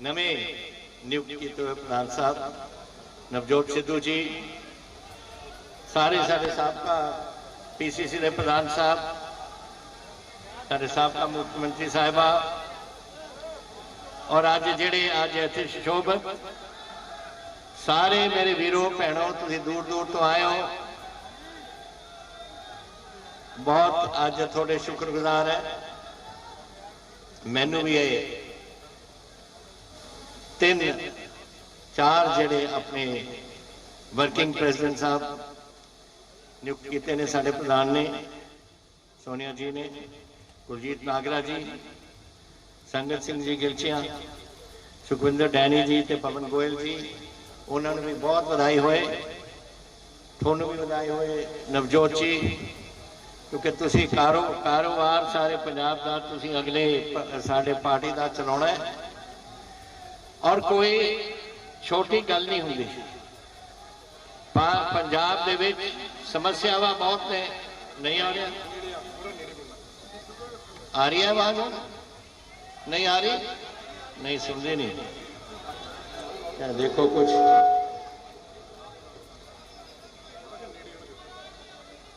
नवे नियुक्त किए हुए प्रधान साहब नवजोत सिद्धू जी, सारे सारे साबका पीसीसी के प्रधान साहब, सारे साबका मुख्यमंत्री साहिबा, और अज जेड़े अज इत्थे सुशोभित सारे मेरे वीरों भैनों, तुसीं दूर दूर तो आए हो, बहुत अज थोड़े शुक्रगुजार है। मैनू भी ये 3-4 जेड़े अपने वर्किंग प्रेसिडेंट साहब नियुक्त किए ने, साडे प्रधान ने सोनिया जी ने, कुलजीत नागरा जी, संगत सिंह जी गिलचिया, सुखविंदर डैनी जी ते पवन गोयल जी, उन्होंने भी बहुत बधाई होए। थोनू भी बधाई होए नवजोत जी, क्योंकि तुसी कारोबार सारे पंजाब का तुसी अगले साडे पार्टी का चलाना है, और कोई छोटी गल नहीं होंगी। पंजाब दे विच समस्यावां बहुत ने, नहीं आ रहा, आ रही है आवाज, नहीं आ रही, नहीं सुनते नहीं, क्या देखो कुछ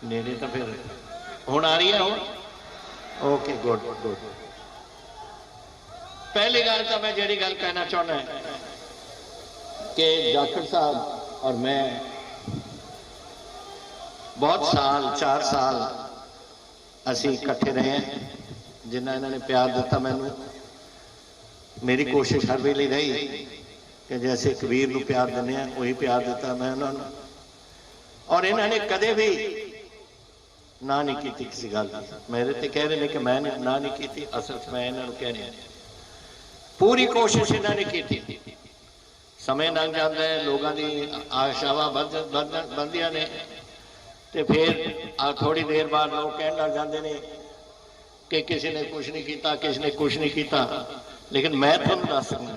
नेड़े तो फिर हुण आ रही है, हुण ओके गुड गुड। पहली गल तो मैं जी गल कहना चाहना है कि जाखड़ साहब और मैं बहुत साल 4 साल असी इकट्ठे रहे हैं, जिन्ना इन्होंने प्यार दिता मैनू। मेरी कोशिश हर वेले रही कि जैसे कबीर को प्यार दिने वही प्यार दिता मैं उन्होंने, और इन्होंने कदे भी ना नहीं की किसी गल। मेरे तो कह रहे हैं कि मैं ना नहीं की, असल मैं इन्होंने कह रहा पूरी कोशिश इन्होंने की। समय लंघ जाता है, लोगों की आशावां बढ़दियां ने, तो फिर थोड़ी देर बाद लोग कह लग जाते हैं कि किसी ने कुछ नहीं किया, किसी ने कुछ नहीं किया। लेकिन मैं तुहानूं दस सकना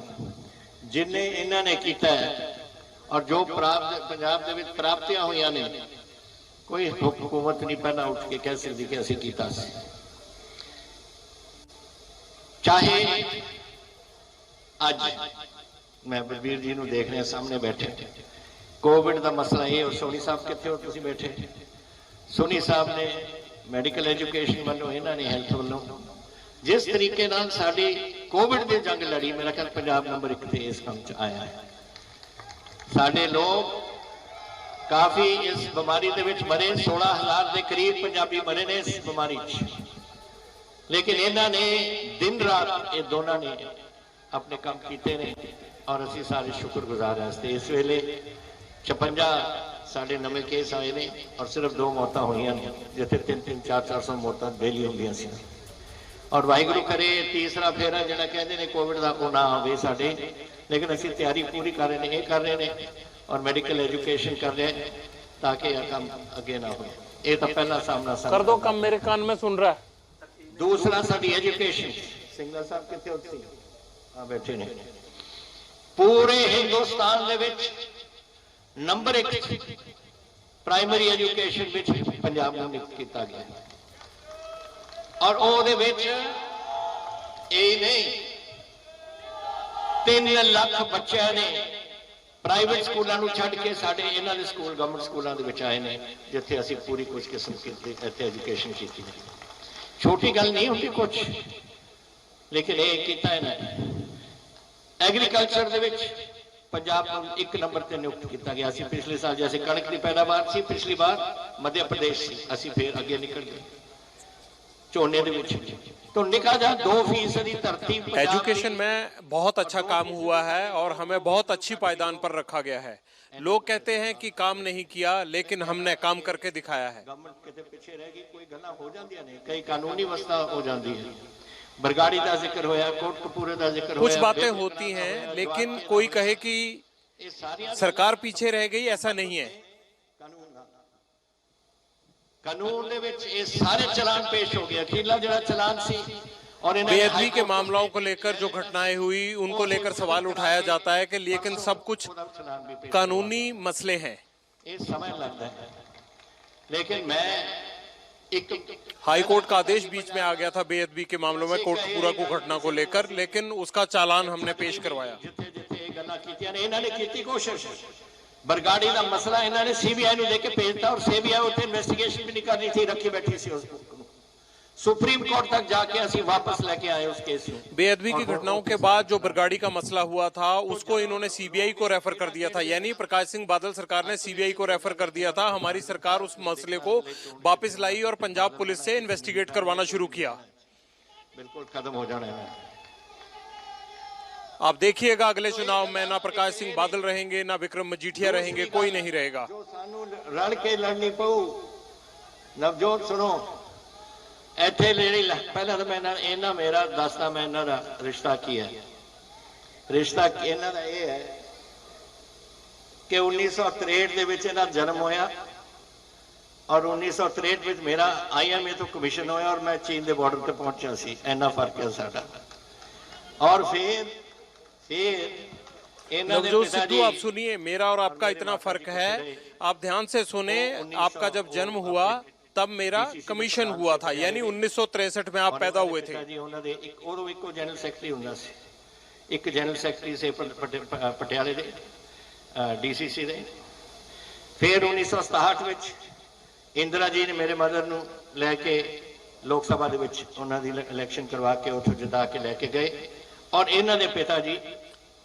जिन्हें इन्होंने किया है और जो प्राप्त पंजाब दे विच प्राप्तियां हुई ने, कोई हुकूमत नहीं पहला उठ के कह सकती कि असीं कीता सी। चाहे अज मैं बलबीर जी नूं देख रहा सामने बैठे, कोविड का मसला ये, और सोनी साहब कितने हो तुसीं बैठे, सोनी साहब ने मैडिकल एजुकेशन वालों, इन्होंने हैल्थ वालों जिस तरीके नाल साडी कोविड की जंग लड़ी, मेरा ख्याल पंजाब नंबर 1 ते इस काम च आया है। साडे लोग काफ़ी इस बीमारी दे विच मरे, 16,000 के करीब पंजाबी मरे ने इस बीमारी च, लेकिन इन्होंने दिन रात ये दोनों ने अपने काम किए ने, और असी सारे शुक्रगुजार हैं। इस वेले 56 साढ़े नवे केस आए ने, और सिर्फ 2 मौतां हुई ने, जिथे 300 400 मौतां डेली होंदियां सी। और वाहिगुरू करे तीसरा फेरा जिहड़ा कहते हैं कोविड का वो ना आवे साडे, लेकिन असी तैयारी पूरी कर रहे हैं, ये कर रहे हैं, और मैडिकल एजुकेशन कर रहे हैं ताकि यह काम अगे ना हो। ये तो पहला सामना कर दो, कम मेरे कान में सुन रहा है। दूसरा साडी एजुकेशन, सिंगला साहब कितने होती हाँ बैठे ने, पूरे हिंदुस्तान दे विच नंबर 1 प्राइमरी एजुकेशन विच पंजाब नूं नियुक्त किया गया, और ओहदे विच ये नहीं 3 लाख बच्चों ने प्राइवेट स्कूलों को छड्ड के साडे इन्हां दे स्कूल गवर्नमेंट स्कूलों दे विच आए ने, जिथे असीं पूरी कुछ किस्म की इत्थे एजुकेशन की। छोटी गल नहीं होती कुछ, लेकिन ये कीता इन्हां एग्रीकल्चर दे विच पंजाब को 1 नंबर पर नियुक्त किया गया। पिछले साल जैसे कणक की पैदावार सी, पिछली बार मध्य प्रदेश सी, असी फिर अगे निकल गए झोने दे विच। तो निका जा 2% धरती एजुकेशन में बहुत अच्छा काम हुआ है और हमें बहुत अच्छी पायदान पर रखा गया है। लोग कहते हैं कि काम नहीं किया, लेकिन हमने काम करके दिखाया है। गवर्नमेंट किते पीछे रह गई, कोई गल्लां हो जांदियां ने, कई कानूनी व्यवस्था हो जाती है। बरगाड़ी का जिक्र होया, कोटकपूरे का जिक्र कुछ बातें होती हैं, लेकिन कोई कहे कि सरकार पीछे रह गई, ऐसा नहीं है। कानून दे विच ये सारे चलान पेश हो गया, अखीरला जिहड़ा चलान सी, और बेअदबी के मामलों को लेकर जो घटनाएं हुई उनको लेकर सवाल उठाया जाता है कि लेकिन सब कुछ कानूनी मसले हैं। ये समय लगता है, लेकिन मैं एक हाई कोर्ट का आदेश बीच में आ गया था बेअदबी के मामलों में कोटकपूरा को घटना को लेकर, लेकिन उसका चालान हमने पेश करवाया। जिथे जिथे गल्लां कीतियां ने इन्हां ने कीती कोशिश बरगाड़ी का मसला इन्हां ने सीबीआई ਨੂੰ ਦੇ ਕੇ ਭੇਜਤਾ और सीबीआई ਉੱਥੇ इन्वेस्टिगेशन भी नहीं करनी थी, रखी बैठी सी उस बुक ਨੂੰ सुप्रीम कोर्ट तक जाके ਅਸੀਂ वापस लेके आए उस केस ਨੂੰ। बेअदबी की घटनाओं के बाद जो बरगाड़ी का मसला हुआ था उसको इन्होंने सीबीआई को रेफर कर दिया था, यानी प्रकाश सिंह बादल सरकार ने सीबीआई को रेफर कर दिया था। हमारी सरकार उस मसले को वापस लाई और पंजाब पुलिस से इन्वेस्टिगेट करवाना शुरू किया। बिल्कुल खत्म हो जाना है। आप देखिएगा अगले चुनाव में ना प्रकाश सिंह बादल रहेंगे ना विक्रम मजीठिया रहेंगे, कोई नहीं रहेगा। जो सानू रल के लड़नी पऊ नवजोत सुनो ਇੱਥੇ ਜਿਹੜੀ ਪਹਿਲਾਂ ਤਾਂ ਮੈਂ ਇਹਨਾਂ ਮੇਰਾ ਦੱਸਦਾ ਮੈਂ ਇਹਨਾਂ ਦਾ ਰਿਸ਼ਤਾ ਕੀ ਹੈ। ਰਿਸ਼ਤਾ ਇਹਨਾਂ ਦਾ ਇਹ ਹੈ ਕਿ 1963 ਦੇ ਵਿੱਚ ਇਹਨਾਂ ਦਾ ਜਨਮ ਹੋਇਆ ਔਰ 1963 ਵਿੱਚ ਮੇਰਾ ਆਈਐਮਏ ਤੋਂ ਕਮਿਸ਼ਨ ਹੋਇਆ ਔਰ ਮੈਂ ਚੀਨ ਦੇ ਬਾਰਡਰ ਤੇ ਪਹੁੰਚਿਆ ਸੀ। ਇੰਨਾ ਫਰਕ ਹੈ ਸਾਡਾ। ਔਰ फिर नवजोत सिद्धू, आप सुनिए, मेरा और आपका इतना फर्क है, आप ध्यान से सुने। आपका जब जन्म हुआ तब मेरा कमीशन हुआ था, यानी 1963 में आप पैदा हुए थे। जनरल सैकटरी ਹੁੰਦਾ ਸੀ, ਇੱਕ जनरल सैकटरी से ਪਟਿਆਲੇ ਦੇ ਡੀਸੀਸੀ ਦੇ। ਫਿਰ 1967 ਵਿੱਚ ਇੰਦਰਾ ਜੀ ਨੇ ਮੇਰੇ ਮਦਰ ਨੂੰ ਲੈ ਕੇ ਲੋਕ ਸਭਾ ਦੇ ਵਿੱਚ ਉਹਨਾਂ ਦੀ ਇਲੈਕਸ਼ਨ ਕਰਵਾ ਕੇ ਉੱਥੋਂ ਜਿਤਾ ਕੇ ਲੈ ਕੇ ਗਏ और इन्हों के पिता जी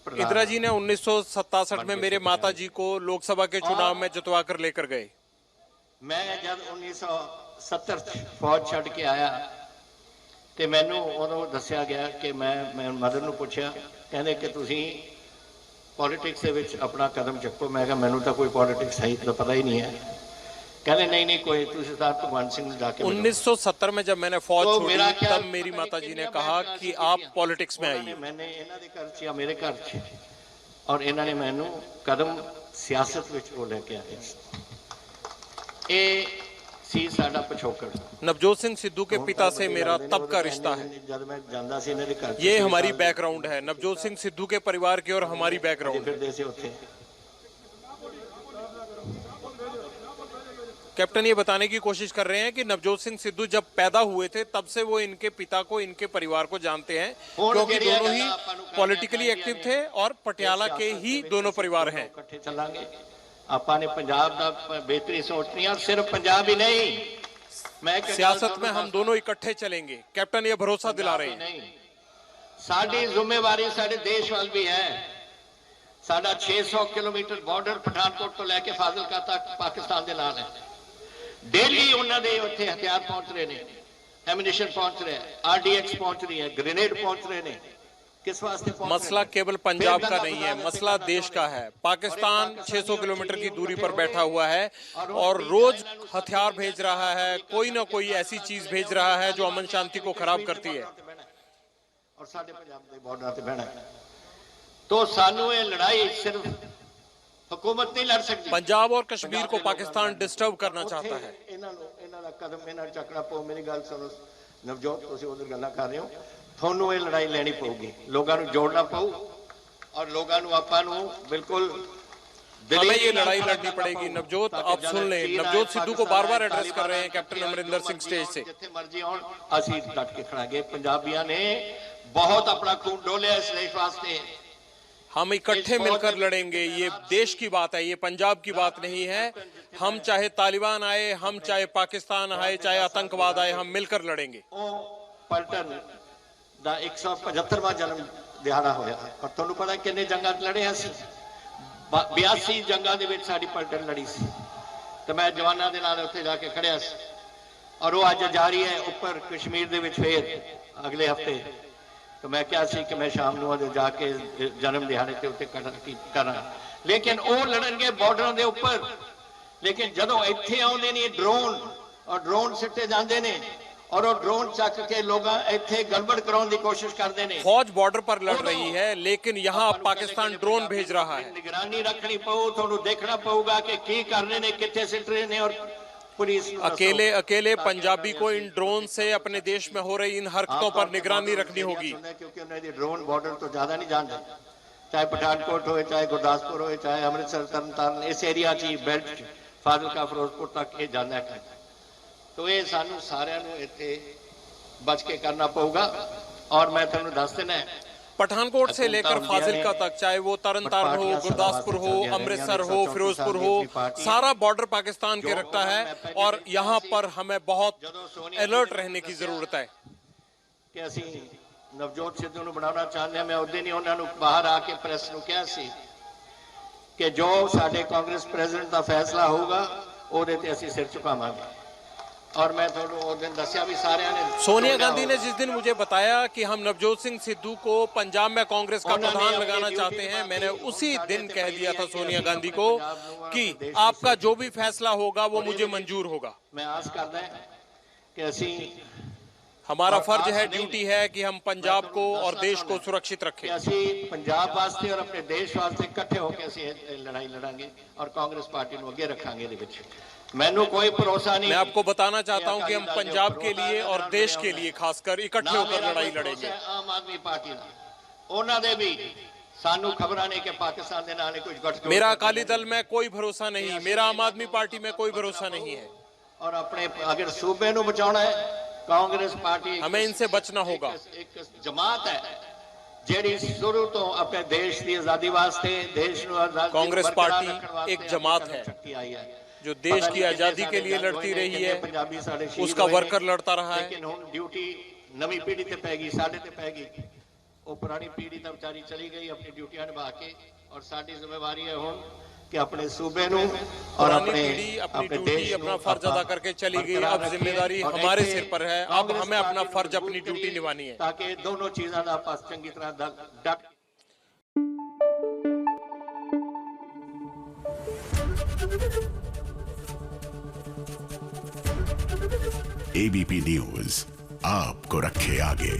इंदिरा जी ने 1967 में मेरे माता जी को लोकसभा के चुनाव में जितवा कर लेकर गए। मैं जब 1970 फौज छड़ के आया तो मैनू उदों दसिया गया कि मैं मदर नूं पुछया, कहते कि तुसीं पॉलिटिक्स दे विच अपना कदम चुको। मैं कहा मैनू तो कोई पॉलिटिक्स है तो पता ही नहीं है। कहते नहीं कोई तुसीं सरदार भगवंत सिंह जाके 1970 में जब मैंने फौज छोड़ी तब मेरी माताजी ने कहा कि आप पॉलिटिक्स में आइए। मैंने इन्हां दे घर च या मेरे घर च और इन्हां ने मैनू कदम सियासत विच वो लेके आए। ये सी साडा पिछोकड़। नवजोत सिंह सिद्धू के पिता से मेरा तब का रिश्ता है। जब मैं जांदा सी इन्हां दे घर ये हमारी बैकग्राउंड है, नवजोत सिंह सिद्धू के परिवार की और हमारी बैकग्राउंड। फिरदे से उत्थे कैप्टन ये बताने की कोशिश कर रहे हैं कि नवजोत सिंह सिद्धू जब पैदा हुए थे तब से वो इनके पिता को, इनके परिवार को जानते हैं, क्योंकि दोनों ही पॉलिटिकली एक्टिव थे और पटियाला के ही दोनों परिवार हैं। इकट्ठे चलांगे आपां ने पंजाब दा बेहतरी सोचनी है, सिर्फ पंजाब ही नहीं, मैं सियासत में हम दोनों इकट्ठे चलेंगे। कैप्टन ये भरोसा दिला रहे हैं। साडी जिम्मेवारी साडे देश वाल भी है। साडा 600 किलोमीटर बॉर्डर पठानकोट तो लैके फाजिलका तक पाकिस्तान दे नाल है। डेली उन्होंने उत्थे हथियार पहुंच रहे हैं, एमिनेशन पहुंच रहे हैं, आरडीएक्स पहुंच रही है, ग्रेनेड पहुंच रहे हैं। किस वास्ते? मसला केवल पंजाब का नहीं है, मसला देश का है। पाकिस्तान 600 किलोमीटर की दूरी पर बैठा हुआ है और रोज हथियार भेज रहा है, कोई ना कोई ऐसी चीज भेज रहा है जो अमन शांति को खराब करती है। और साडे पंजाब दे बॉर्डर ते बहना है। तो सानू ये लड़ाई सिर्फ हुकूमत नहीं लड़ सकती। पंजाब और कश्मीर को पाकिस्तान डिस्टर्ब करना चाहता है। कदम इन्हां चकना पो। मेरी गल सुनो नवजोत, तुसीं उधर गल्लां कर रहे हो, थोनू ये लड़ाई लेनी पऊगी, लोगों को जोड़ना पऊ और लोगों को आपां नूं बिल्कुल हमें ये लड़ाई लड़नी पड़ेगी। नवजोत आप सुन लें, नवजोत सिद्धू को बार बार एड्रेस कर रहे हैं कैप्टन अमरिंदर सिंह स्टेज से। जिथे मर्जी आउण असीं डट के खड़ांगे। पंजाबियां ने बहुत अपना खून डोलिया इस देश वास्ते। हम इकट्ठे मिलकर लड़ेंगे। ये देश की बात है, ये पंजाब की बात नहीं है। हम चाहे तालिबान आए, हम चाहे पाकिस्तान आए, चाहे आतंकवाद आए, हम मिलकर लड़ेंगे। पलटन दा 175वां जन्म दिहाड़ा होया और तुहानू पता किन्ने जंगां लड़े असीं? 82 जंगां दे विच साडी पलटन लड़ी सी ते मैं जवानां दे नाल उत्थे जाके खड़िया सी और वो अज जारी है ऊपर कश्मीर दे विच। फिर अगले हफ्ते तो मैं क्या सी कि मैं शाम को जाके जन्म दिहाड़े के उत्ते करा, लेकिन वो लड़नगे बॉर्डर के ऊपर। लेकिन जदों इत्थे आउंदे ने ड्रोन और ड्रोन सिट्टे जांदे ने और वो ड्रोन चक के लोग इत्थे गड़बड़ कराउण दी कोशिश करदे ने। फौज बॉर्डर पर लड़ रही है लेकिन यहाँ पाकिस्तान ड्रोन भेज रहा है। निगरानी रखनी पऊ, थोनू देखना पऊगा कि की कर रहे ने, कित्थे सिट रहे ने और अकेले अकेले पंजाबी को इन ड्रोन से अपने देश में हो रही इन हरकतों पर निगरानी रखनी होगी। क्योंकि उन्हें ड्रोन बॉर्डर तो ज्यादा नहीं जानते, चाहे पठानकोट हो, चाहे गुरदासपुर हो, चाहे अमृतसर तरनतारन, इस एरिया की बेल्ट फाजिलका फिरोजपुर तक ये जाना है। तो ये सानू सारिਆਂ ਨੂੰ ਇੱਥੇ बच के करना पऊगा। और मैं तुहानू दस देना है, पठानकोट से लेकर फाजिलका तक, चाहे वो तरनतारन हो, गुरदासपुर हो, अमृतसर हो, फिरोजपुर हो, सारा बॉर्डर पाकिस्तान के रखता है और यहाँ पर हमें बहुत अलर्ट रहने की जरूरत है। कि असी नवजोत सिद्धू ਨੂੰ ਬਣਾਉਣਾ ਚਾਹੁੰਦੇ ਹਾਂ। मैं उस दिन ही उन्होंने बाहर आके प्रेस ਨੂੰ ਕਿਹਾ ਸੀ कि जो साडे कांग्रेस प्रेसिडेंट का फैसला होगा ਉਹਦੇ ਤੇ ਅਸੀਂ सिर झुकावांगे। और मैं थोड़ा उस दिन दसिया भी सारे ने सोनिया गांधी ने जिस दिन मुझे बताया कि हम नवजोत सिंह सिद्धू को पंजाब में कांग्रेस का प्रधान लगाना चाहते हैं, मैंने उसी दिन कह दिया था सोनिया गांधी को कि आपका जो भी फैसला होगा वो मुझे मंजूर होगा। मैं आस करदा है कि असी हमारा फर्ज है, ड्यूटी है कि हम पंजाब को और देश को सुरक्षित रखें। असी पंजाब वास्ते और अपने देश वास्ते इकट्ठे होकर असी लड़ाई लड़ांगे और कांग्रेस पार्टी को अगे रखांगे। दे विच मैनू कोई भरोसा नहीं। मैं आपको बताना चाहता हूं कि हम पंजाब के लिए और देश के लिए खासकर इकट्ठे होकर लड़ाई लड़ेंगे। आम आदमी पार्टी उन्हां दे भी सानू खबरां ने कि पाकिस्तान दे नाल कुछ गठजोड़। मेरा अकाली दल में कोई भरोसा नहीं, मेरा आम आदमी पार्टी में कोई भरोसा नहीं है। और अपने अगर सूबे नू बचाना है, कांग्रेस पार्टी हमें इनसे बचना होगा। एक जमात है जेड़ी शुरू तो अपने देश की आजादी वास्ते देश नू आजाद कांग्रेस पार्टी एक जमात है जो देश की आजादी के लिए लड़ती रही है, उसका वर्कर लड़ता रहा है। लेकिन हुण ड्यूटी नवी पीढ़ी ते पैगी, साडे ते पैगी। वो पुरानी पीढ़ी तो बेचारी चली गई अपनी ड्यूटियां निभा के, और साडी जिम्मेवारी है हुण कि अपने सूबे नू और अपने ड्यूटी अपना फर्ज अदा करके चली गई। अब जिम्मेदारी हमारे सिर पर है, अब हमें अपना फर्ज अपनी ड्यूटी निभानी है ताकि दोनों चीज़ों का आपस चंगी तरह डट एबीपी न्यूज आपको रखे आगे।